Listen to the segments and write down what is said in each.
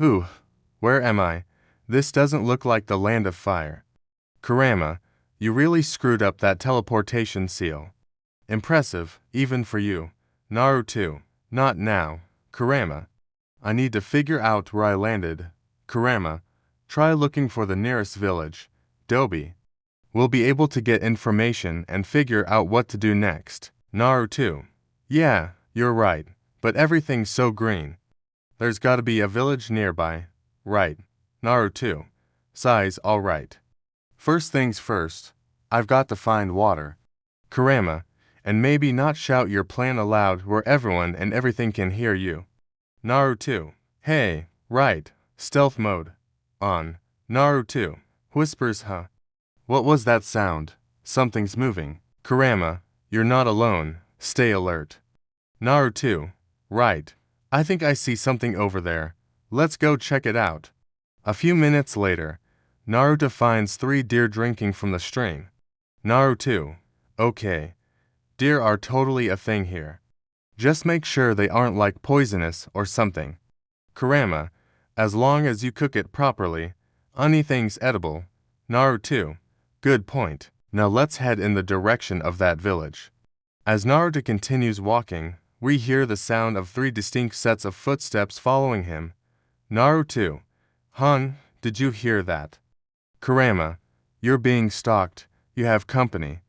Ooh, where am I? This doesn't look like the land of fire. Kurama, you really screwed up that teleportation seal. Impressive, even for you. Naruto, not now. Kurama, I need to figure out where I landed. Kurama, try looking for the nearest village. Dobi, we'll be able to get information and figure out what to do next. Naruto, yeah, you're right, but everything's so green. There's gotta be a village nearby. Right. Naruto, size alright. First things first, I've got to find water. Kurama, and maybe not shout your plan aloud where everyone and everything can hear you. Naruto, hey, right, stealth mode. On. Naruto, whispers huh. What was that sound? Something's moving. Kurama, you're not alone, stay alert. Naruto, right. I think I see something over there. Let's go check it out. A few minutes later, Naruto finds 3 deer drinking from the stream. Naruto, okay. Deer are totally a thing here. Just make sure they aren't like poisonous or something. Kurama, as long as you cook it properly, anything's edible. Naruto, good point. Now let's head in the direction of that village. As Naruto continues walking, we hear the sound of 3 distinct sets of footsteps following him. Naruto, Hun, did you hear that? Kurama, you're being stalked, you have company.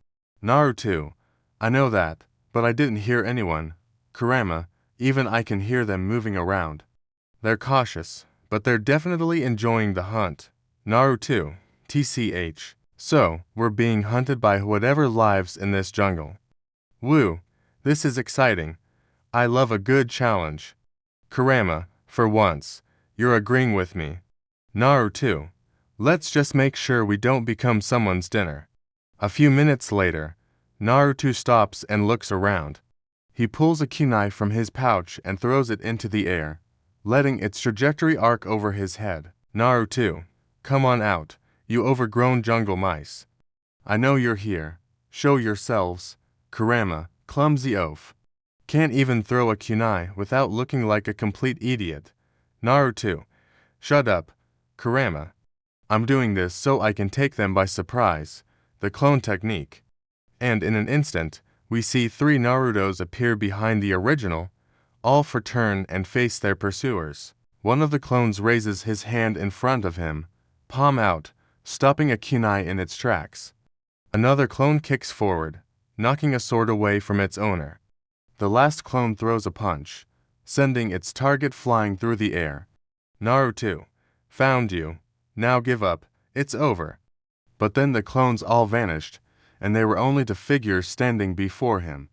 Naruto, I know that, but I didn't hear anyone. Kurama, even I can hear them moving around. They're cautious, but they're definitely enjoying the hunt. Naruto, TCH. So, we're being hunted by whatever lives in this jungle. Woo, this is exciting. I love a good challenge. Kurama, for once, you're agreeing with me. Naruto, let's just make sure we don't become someone's dinner. A few minutes later, Naruto stops and looks around. He pulls a kunai from his pouch and throws it into the air, letting its trajectory arc over his head. Naruto, come on out, you overgrown jungle mice. I know you're here. Show yourselves. Kurama, clumsy oaf. Can't even throw a kunai without looking like a complete idiot. Naruto, shut up. Kurama, I'm doing this so I can take them by surprise. The clone technique. And in an instant, we see 3 Narutos appear behind the original, all for turn and face their pursuers. One of the clones raises his hand in front of him, palm out, stopping a kunai in its tracks. Another clone kicks forward, knocking a sword away from its owner. The last clone throws a punch, sending its target flying through the air. Naruto, found you. Now give up, it's over. But then the clones all vanished, and they were only 2 figures standing before him.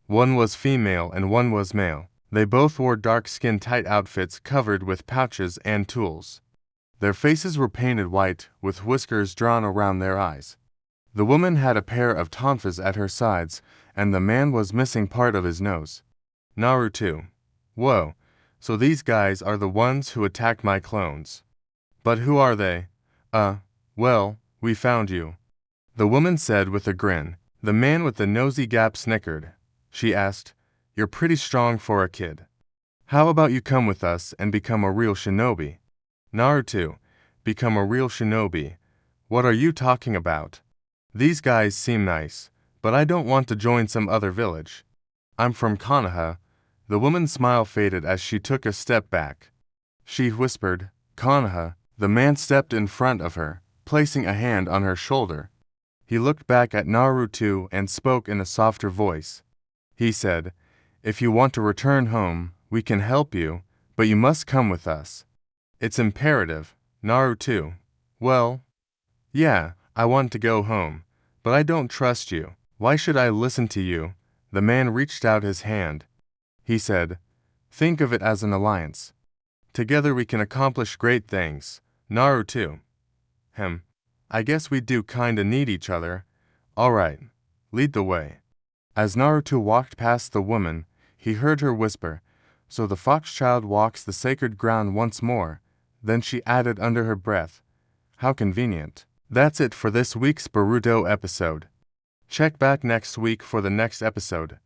One was female and one was male. They both wore dark-skin tight outfits covered with pouches and tools. Their faces were painted white, with whiskers drawn around their eyes. The woman had a pair of tonfas at her sides, and the man was missing part of his nose. Naruto, whoa, so these guys are the ones who attacked my clones. But who are they? Well, we found you. The woman said with a grin. The man with the nosy gap snickered. She asked, you're pretty strong for a kid. How about you come with us and become a real shinobi? Naruto, become a real shinobi. What are you talking about? These guys seem nice, but I don't want to join some other village. I'm from Konoha. The woman's smile faded as she took a step back. She whispered, Konoha. The man stepped in front of her, placing a hand on her shoulder. He looked back at Naruto and spoke in a softer voice. He said, if you want to return home, we can help you, but you must come with us. It's imperative. Naruto, well, yeah, I want to go home, but I don't trust you. Why should I listen to you? The man reached out his hand. He said, think of it as an alliance. Together we can accomplish great things. Naruto, I guess we do kinda need each other. Alright, lead the way. As Naruto walked past the woman, he heard her whisper, so the fox child walks the sacred ground once more. Then she added under her breath, how convenient. That's it for this week's Boruto episode. Check back next week for the next episode.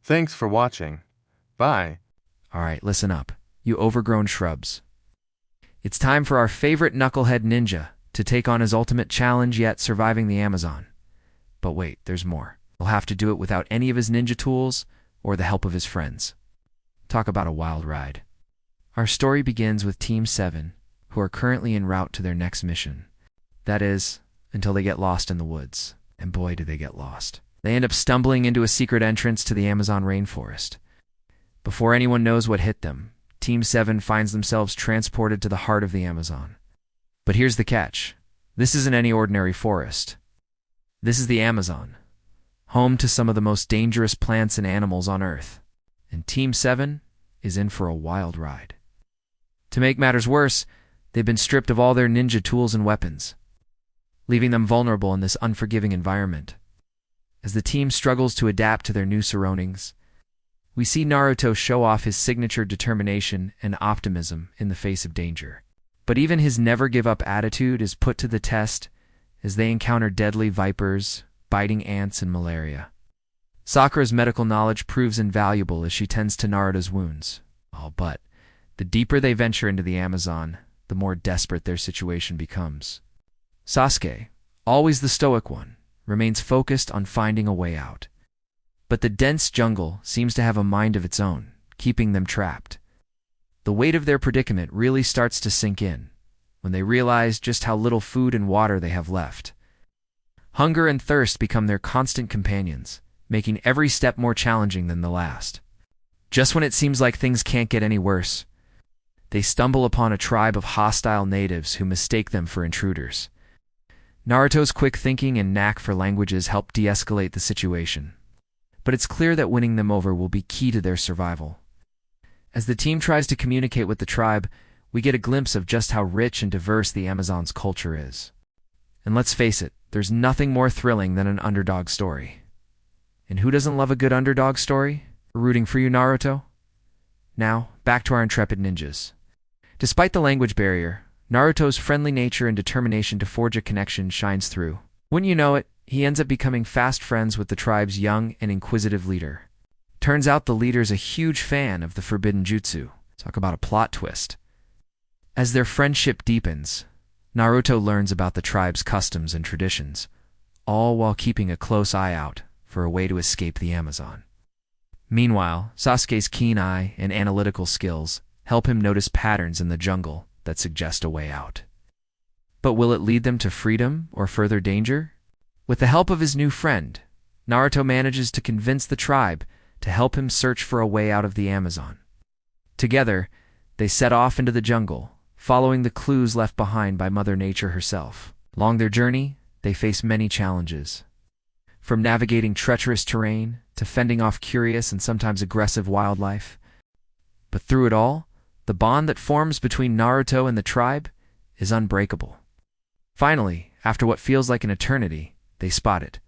Thanks for watching. Bye. Alright, listen up, you overgrown shrubs. It's time for our favorite knucklehead ninja to take on his ultimate challenge yet surviving the Amazon. But wait, there's more. He'll have to do it without any of his ninja tools or the help of his friends. Talk about a wild ride. Our story begins with Team 7, who are currently en route to their next mission. That is, until they get lost in the woods. And boy, do they get lost. They end up stumbling into a secret entrance to the Amazon rainforest. Before anyone knows what hit them, Team 7 finds themselves transported to the heart of the Amazon. But here's the catch. This isn't any ordinary forest. This is the Amazon, home to some of the most dangerous plants and animals on Earth. And Team 7 is in for a wild ride. To make matters worse, they've been stripped of all their ninja tools and weapons, leaving them vulnerable in this unforgiving environment. As the team struggles to adapt to their new surroundings, we see Naruto show off his signature determination and optimism in the face of danger. But even his never-give-up attitude is put to the test as they encounter deadly vipers, biting ants, and malaria. Sakura's medical knowledge proves invaluable as she tends to Naruto's wounds. But the deeper they venture into the Amazon, the more desperate their situation becomes. Sasuke, always the stoic one, remains focused on finding a way out. But the dense jungle seems to have a mind of its own, keeping them trapped. The weight of their predicament really starts to sink in when they realize just how little food and water they have left. Hunger and thirst become their constant companions, making every step more challenging than the last. Just when it seems like things can't get any worse, they stumble upon a tribe of hostile natives who mistake them for intruders. Naruto's quick thinking and knack for languages help de-escalate the situation. But it's clear that winning them over will be key to their survival. As the team tries to communicate with the tribe, we get a glimpse of just how rich and diverse the Amazon's culture is. And let's face it, there's nothing more thrilling than an underdog story. And who doesn't love a good underdog story? We're rooting for you, Naruto. Now, back to our intrepid ninjas. Despite the language barrier, Naruto's friendly nature and determination to forge a connection shines through. Wouldn't you know it, he ends up becoming fast friends with the tribe's young and inquisitive leader. Turns out the leader's a huge fan of the forbidden jutsu. Talk about a plot twist. As their friendship deepens, Naruto learns about the tribe's customs and traditions, all while keeping a close eye out for a way to escape the Amazon. Meanwhile, Sasuke's keen eye and analytical skills help him notice patterns in the jungle that suggest a way out. But will it lead them to freedom or further danger? With the help of his new friend, Naruto manages to convince the tribe to help him search for a way out of the Amazon. Together, they set off into the jungle, following the clues left behind by Mother Nature herself. Along their journey, they face many challenges. From navigating treacherous terrain to fending off curious and sometimes aggressive wildlife. But through it all, the bond that forms between Naruto and the tribe is unbreakable. Finally, after what feels like an eternity, they spot it,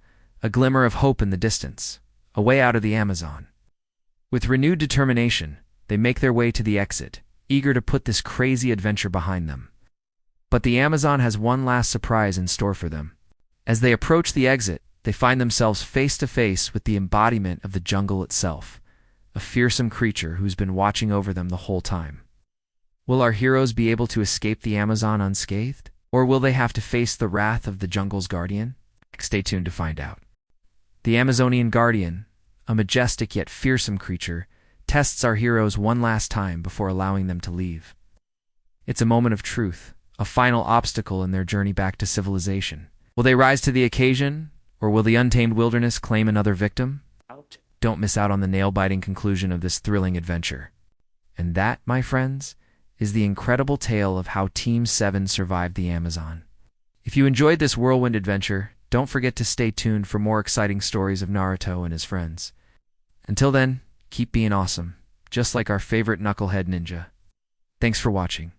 a glimmer of hope in the distance, a way out of the Amazon. With renewed determination, they make their way to the exit, eager to put this crazy adventure behind them. But the Amazon has one last surprise in store for them. As they approach the exit, they find themselves face to face with the embodiment of the jungle itself, a fearsome creature who's been watching over them the whole time. Will our heroes be able to escape the Amazon unscathed? Or will they have to face the wrath of the jungle's guardian? Stay tuned to find out. The Amazonian Guardian, a majestic yet fearsome creature, tests our heroes one last time before allowing them to leave. It's a moment of truth, a final obstacle in their journey back to civilization. Will they rise to the occasion, or will the untamed wilderness claim another victim? Don't miss out on the nail-biting conclusion of this thrilling adventure. And that, my friends, is the incredible tale of how Team 7 survived the Amazon. If you enjoyed this whirlwind adventure, don't forget to stay tuned for more exciting stories of Naruto and his friends. Until then, keep being awesome, just like our favorite knucklehead ninja. Thanks for watching.